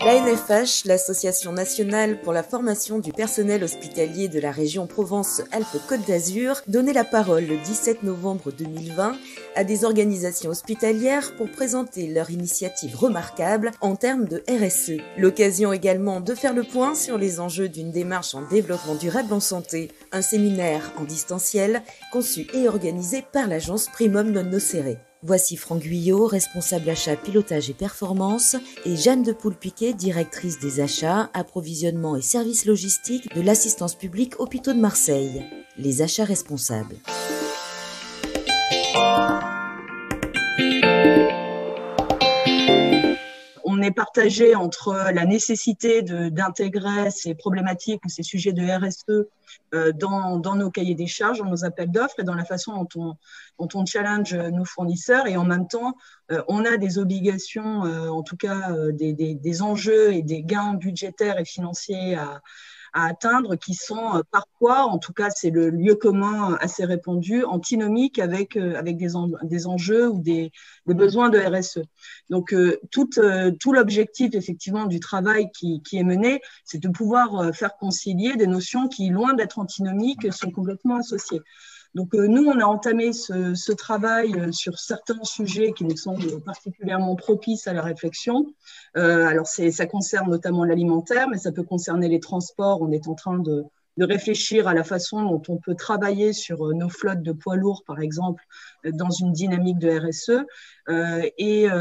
L'ANFH, l'Association nationale pour la formation du personnel hospitalier de la région Provence-Alpes-Côte d'Azur, donnait la parole le 17 novembre 2020 à des organisations hospitalières pour présenter leur initiative remarquable en termes de RSE. L'occasion également de faire le point sur les enjeux d'une démarche en développement durable en santé. Un séminaire en distanciel conçu et organisé par l'agence Primum Non Nocere. Voici Franck Guyot, responsable achat, pilotage et performance, et Jeanne de Poulpiquet, directrice des achats, approvisionnement et services logistiques de l'assistance publique Hôpitaux de Marseille. Les achats responsables. On est partagé entre la nécessité d'intégrer ces problématiques ou ces sujets de RSE dans nos cahiers des charges, dans nos appels d'offres et dans la façon dont on challenge nos fournisseurs. Et en même temps, on a des obligations, en tout cas des enjeux et des gains budgétaires et financiers à atteindre qui sont parfois, en tout cas c'est le lieu commun assez répandu, antinomiques avec des enjeux ou des besoins de RSE. Donc tout l'objectif effectivement du travail qui est mené, c'est de pouvoir faire concilier des notions qui, loin d'être antinomiques, sont complètement associées. Donc nous, on a entamé ce travail sur certains sujets qui nous semblent particulièrement propices à la réflexion. Alors ça concerne notamment l'alimentaire, mais ça peut concerner les transports. On est en train de réfléchir à la façon dont on peut travailler sur nos flottes de poids lourds, par exemple, dans une dynamique de RSE.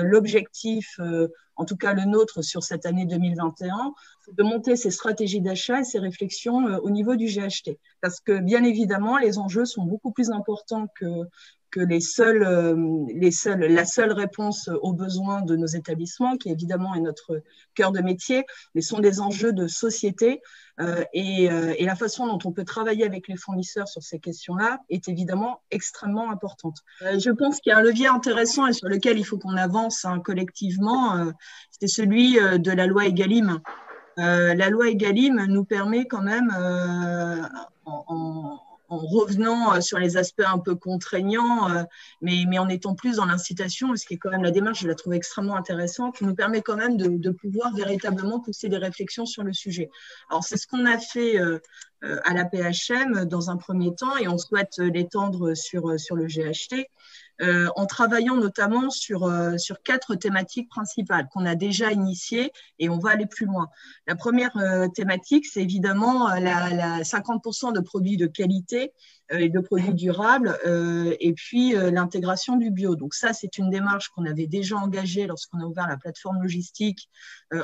L'objectif, en tout cas le nôtre sur cette année 2021, c'est de monter ces stratégies d'achat et ces réflexions au niveau du GHT. Parce que, bien évidemment, les enjeux sont beaucoup plus importants que la seule réponse aux besoins de nos établissements, qui évidemment est notre cœur de métier, mais sont des enjeux de société. Et la façon dont on peut travailler avec les fournisseurs sur ces questions-là est évidemment extrêmement importante. Je pense qu'il y a un levier intéressant et sur lequel il faut qu'on avance collectivement, c'est celui de la loi Egalim. La loi Egalim nous permet quand même, en revenant sur les aspects un peu contraignants, mais en étant plus dans l'incitation, ce qui est quand même la démarche, je la trouve extrêmement intéressante, qui nous permet quand même de pouvoir véritablement pousser des réflexions sur le sujet. Alors, c'est ce qu'on a fait à la PHM dans un premier temps et on souhaite l'étendre sur le GHT. En travaillant notamment sur 4 thématiques principales qu'on a déjà initiées et on va aller plus loin. La première thématique, c'est évidemment la 50% de produits de qualité et de produits durables et puis l'intégration du bio. Donc ça, c'est une démarche qu'on avait déjà engagée lorsqu'on a ouvert la plateforme logistique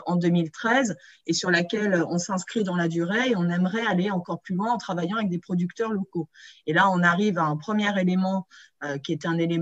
en 2013 et sur laquelle on s'inscrit dans la durée et on aimerait aller encore plus loin en travaillant avec des producteurs locaux. Et là, on arrive à un premier élément qui est un élément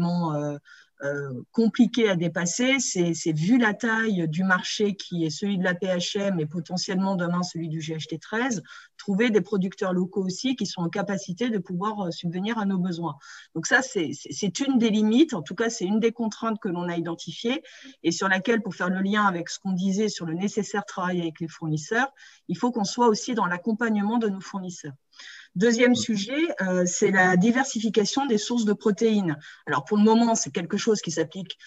compliqué à dépasser, c'est vu la taille du marché qui est celui de la PHM et potentiellement demain celui du GHT13, trouver des producteurs locaux aussi qui sont en capacité de pouvoir subvenir à nos besoins. Donc ça, c'est une des limites, en tout cas c'est une des contraintes que l'on a identifiées et sur laquelle, pour faire le lien avec ce qu'on disait sur le nécessaire travail avec les fournisseurs, il faut qu'on soit aussi dans l'accompagnement de nos fournisseurs. Deuxième sujet, c'est la diversification des sources de protéines. Alors pour le moment, c'est quelque chose qui s'applique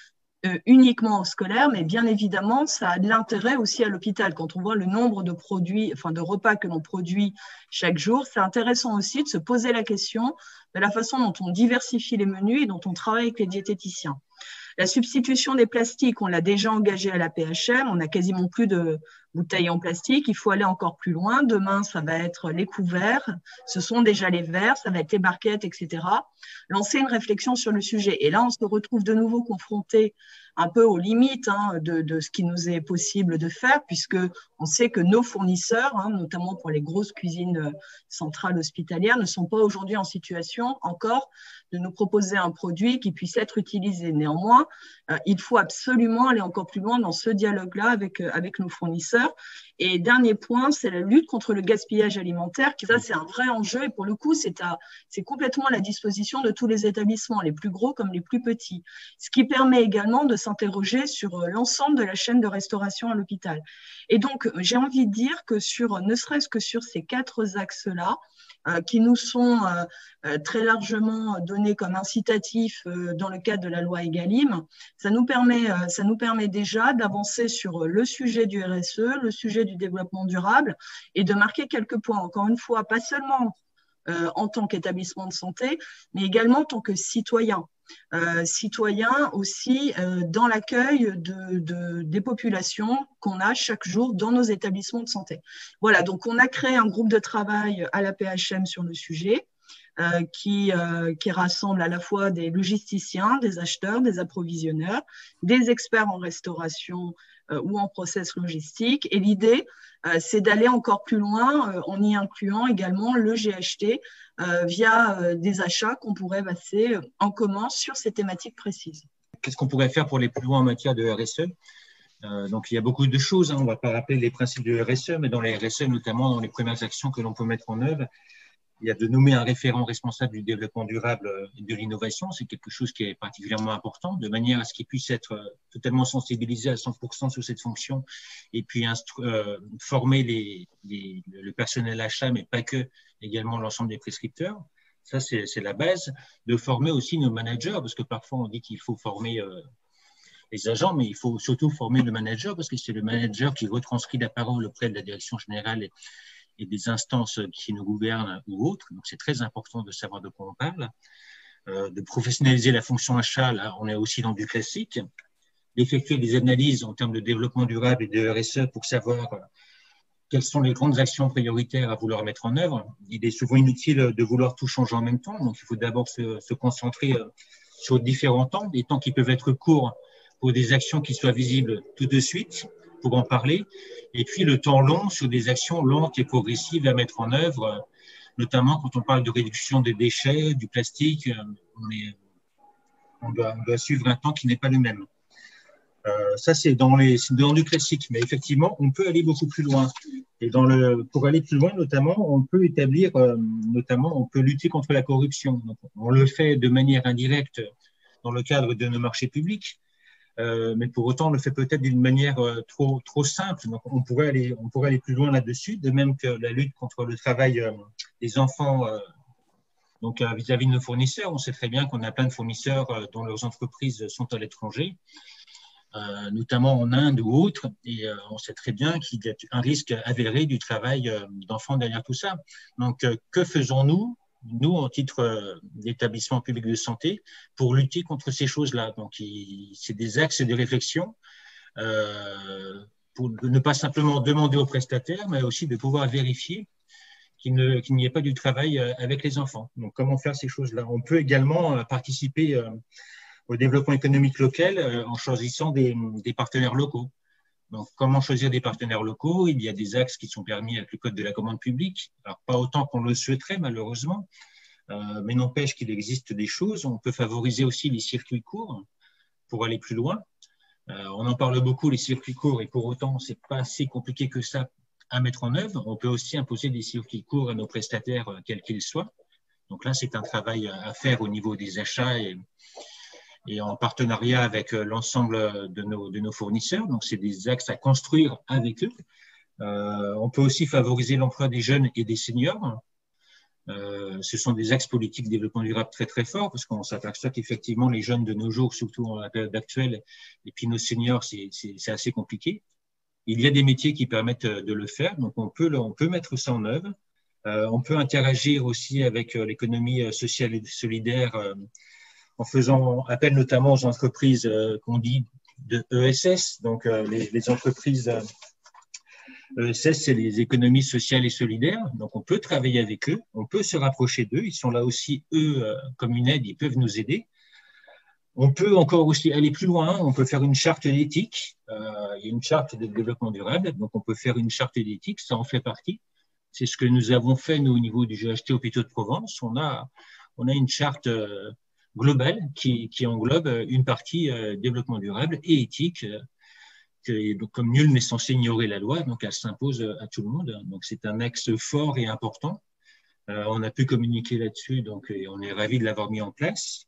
uniquement aux scolaires, mais bien évidemment, ça a de l'intérêt aussi à l'hôpital. Quand on voit le nombre de produits, enfin de repas que l'on produit chaque jour, c'est intéressant aussi de se poser la question de la façon dont on diversifie les menus et dont on travaille avec les diététiciens. La substitution des plastiques, on l'a déjà engagée à la PHM, on n'a quasiment plus de bouteilles en plastique, il faut aller encore plus loin. Demain, ça va être les couverts, ce sont déjà les verres, ça va être les barquettes, etc. Lancer une réflexion sur le sujet. Et là, on se retrouve de nouveau confronté un peu aux limites de ce qui nous est possible de faire, puisque on sait que nos fournisseurs, notamment pour les grosses cuisines centrales hospitalières, ne sont pas aujourd'hui en situation encore de nous proposer un produit qui puisse être utilisé. Néanmoins, il faut absolument aller encore plus loin dans ce dialogue-là avec nos fournisseurs. Et dernier point, c'est la lutte contre le gaspillage alimentaire, qui ça, c'est un vrai enjeu. Et pour le coup, c'est complètement à la disposition de tous les établissements, les plus gros comme les plus petits. Ce qui permet également de s'interroger sur l'ensemble de la chaîne de restauration à l'hôpital. Et donc, j'ai envie de dire que ne serait-ce que sur ces 4 axes-là, qui nous sont très largement donnés comme incitatifs dans le cadre de la loi Egalim, ça nous permet déjà d'avancer sur le sujet du RSE, le sujet du développement durable et de marquer quelques points, encore une fois, pas seulement en tant qu'établissement de santé, mais également en tant que citoyen. Citoyen aussi dans l'accueil des populations qu'on a chaque jour dans nos établissements de santé. Voilà, donc on a créé un groupe de travail à la PHM sur le sujet qui rassemble à la fois des logisticiens, des acheteurs, des approvisionneurs, des experts en restauration ou en process logistique. Et l'idée, c'est d'aller encore plus loin en y incluant également le GHT via des achats qu'on pourrait passer en commun sur ces thématiques précises. Qu'est-ce qu'on pourrait faire pour aller plus loin en matière de RSE ? Donc, il y a beaucoup de choses. On ne va pas rappeler les principes de RSE, mais dans les RSE, notamment dans les premières actions que l'on peut mettre en œuvre, il y a de nommer un référent responsable du développement durable et de l'innovation. C'est quelque chose qui est particulièrement important, de manière à ce qu'il puisse être totalement sensibilisé à 100% sur cette fonction et puis former le personnel achat, mais pas que, également l'ensemble des prescripteurs. Ça, c'est la base. De former aussi nos managers, parce que parfois on dit qu'il faut former les agents, mais il faut surtout former le manager, parce que c'est le manager qui retranscrit la parole auprès de la direction générale et des instances qui nous gouvernent ou autres. Donc, c'est très important de savoir de quoi on parle. De professionnaliser la fonction achat, là, on est aussi dans du classique. D'effectuer des analyses en termes de développement durable et de RSE pour savoir quelles sont les grandes actions prioritaires à vouloir mettre en œuvre. Il est souvent inutile de vouloir tout changer en même temps. Donc, il faut d'abord se concentrer sur différents temps, des temps qui peuvent être courts pour des actions qui soient visibles tout de suite, pour en parler, et puis le temps long sur des actions lentes et progressives à mettre en œuvre, notamment quand on parle de réduction des déchets, du plastique, on doit suivre un temps qui n'est pas le même. Ça, c'est dans du classique, mais effectivement, on peut aller beaucoup plus loin. Et pour aller plus loin, notamment, on peut on peut lutter contre la corruption. Donc, on le fait de manière indirecte dans le cadre de nos marchés publics. Mais pour autant, on le fait peut-être d'une manière trop simple. Donc, on pourrait aller plus loin là-dessus, de même que la lutte contre le travail des enfants. Donc, vis-à-vis de nos fournisseurs, on sait très bien qu'on a plein de fournisseurs dont leurs entreprises sont à l'étranger, notamment en Inde ou autres, et on sait très bien qu'il y a un risque avéré du travail d'enfants derrière tout ça. Donc, que faisons-nous, nous, en titre d'établissement public de santé, pour lutter contre ces choses-là? Donc, c'est des axes de réflexion pour ne pas simplement demander aux prestataires, mais aussi de pouvoir vérifier qu'il n'y ait pas du travail avec les enfants. Donc, comment faire ces choses-là? On peut également participer au développement économique local en choisissant des partenaires locaux. Donc, comment choisir des partenaires locaux? Il y a des axes qui sont permis avec le Code de la commande publique. Alors, pas autant qu'on le souhaiterait, malheureusement, mais n'empêche qu'il existe des choses. On peut favoriser aussi les circuits courts pour aller plus loin. On en parle beaucoup, les circuits courts, et pour autant, ce n'est pas assez compliqué que ça à mettre en œuvre. On peut aussi imposer des circuits courts à nos prestataires, quels qu'ils soient. Donc là, c'est un travail à faire au niveau des achats et en partenariat avec l'ensemble de nos fournisseurs. Donc, c'est des axes à construire avec eux. On peut aussi favoriser l'emploi des jeunes et des seniors. Ce sont des axes politiques de développement durable très, très forts, parce qu'on s'aperçoit qu'effectivement, les jeunes de nos jours, surtout dans la période actuelle, et puis nos seniors, c'est assez compliqué. Il y a des métiers qui permettent de le faire, donc on peut mettre ça en œuvre. On peut interagir aussi avec l'économie sociale et solidaire en faisant appel notamment aux entreprises qu'on dit de ESS. Donc, les entreprises ESS, c'est les économies sociales et solidaires. Donc, on peut travailler avec eux, on peut se rapprocher d'eux. Ils sont là aussi, eux, comme une aide, ils peuvent nous aider. On peut encore aussi aller plus loin. On peut faire une charte d'éthique. Il y a une charte de développement durable. Donc, on peut faire une charte d'éthique. Ça en fait partie. C'est ce que nous avons fait, nous, au niveau du GHT Hôpitaux de Provence. On a une charte globale qui englobe une partie développement durable et éthique donc, comme nul n'est censé ignorer la loi, donc elle s'impose à tout le monde. Donc c'est un axe fort et important. On a pu communiquer là-dessus, donc on est ravis de l'avoir mis en place.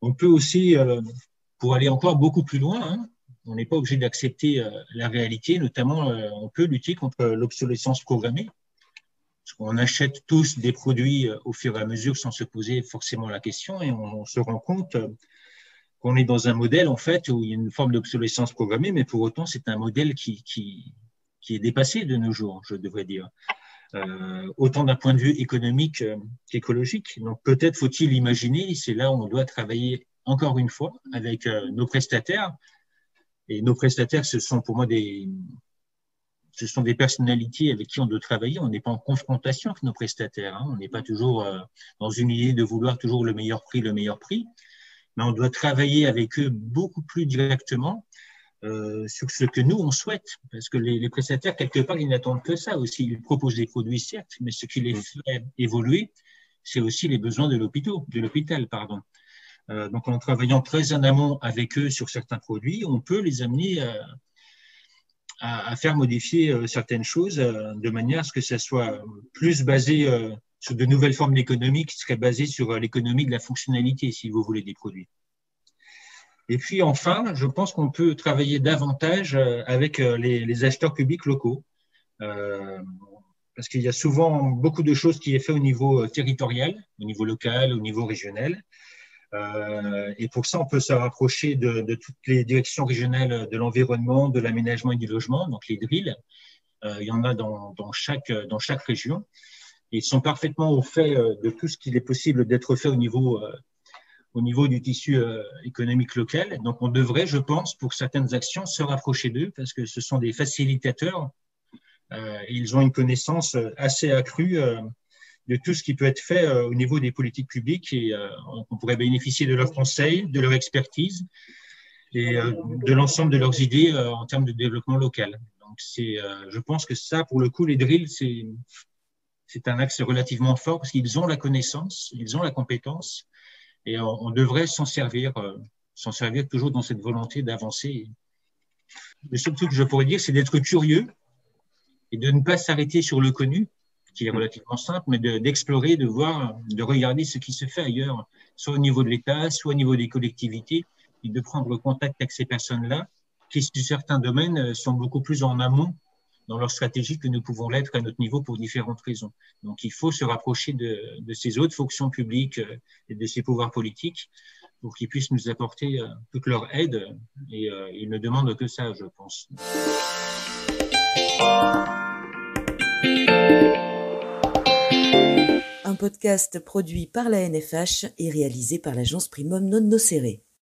On peut aussi, pour aller encore beaucoup plus loin, hein, on n'est pas obligé d'accepter la réalité, notamment on peut lutter contre l'obsolescence programmée. Parce qu'on achète tous des produits au fur et à mesure sans se poser forcément la question, et on se rend compte qu'on est dans un modèle en fait où il y a une forme d'obsolescence programmée, mais pour autant c'est un modèle qui est dépassé de nos jours, je devrais dire. Autant d'un point de vue économique qu'écologique. Donc peut-être faut-il imaginer, c'est là où on doit travailler encore une fois avec nos prestataires. Et nos prestataires, ce sont pour moi des personnalités avec qui on doit travailler. On n'est pas en confrontation avec nos prestataires. Hein. On n'est pas toujours dans une idée de vouloir toujours le meilleur prix. Mais on doit travailler avec eux beaucoup plus directement sur ce que nous, on souhaite. Parce que les prestataires, quelque part, ils n'attendent que ça aussi. Ils proposent des produits, certes, mais ce qui les fait évoluer, c'est aussi les besoins de l'hôpital. Donc, en travaillant très en amont avec eux sur certains produits, on peut les amener à faire modifier certaines choses de manière à ce que ça soit plus basé sur de nouvelles formes d'économie qui seraient basées sur l'économie de la fonctionnalité, si vous voulez, des produits. Et puis enfin, je pense qu'on peut travailler davantage avec les acheteurs publics locaux, parce qu'il y a souvent beaucoup de choses qui est fait au niveau territorial, au niveau local, au niveau régional. Et pour ça, on peut se rapprocher de toutes les directions régionales de l'environnement, de l'aménagement et du logement, donc les DRIL. Il y en a dans chaque région. Ils sont parfaitement au fait de tout ce qu'il est possible d'être fait au niveau du tissu économique local. Donc, on devrait, je pense, pour certaines actions, se rapprocher d'eux parce que ce sont des facilitateurs. Ils ont une connaissance assez accrue de tout ce qui peut être fait au niveau des politiques publiques et on pourrait bénéficier de leurs conseils, de leur expertise et de l'ensemble de leurs idées en termes de développement local. Donc, je pense que ça, pour le coup, les drills, c'est un axe relativement fort parce qu'ils ont la connaissance, ils ont la compétence et on devrait s'en servir toujours dans cette volonté d'avancer. Le seul truc que je pourrais dire, c'est d'être curieux et de ne pas s'arrêter sur le connu, qui est relativement simple, mais d'explorer, de voir, de regarder ce qui se fait ailleurs, soit au niveau de l'État, soit au niveau des collectivités, et de prendre contact avec ces personnes-là, qui, sur certains domaines, sont beaucoup plus en amont dans leur stratégie que nous pouvons l'être à notre niveau pour différentes raisons. Donc, il faut se rapprocher de ces autres fonctions publiques et de ces pouvoirs politiques pour qu'ils puissent nous apporter toute leur aide. Et ils ne demandent que ça, je pense. Un podcast produit par la NFH et réalisé par l'agence Primum Non Nocere.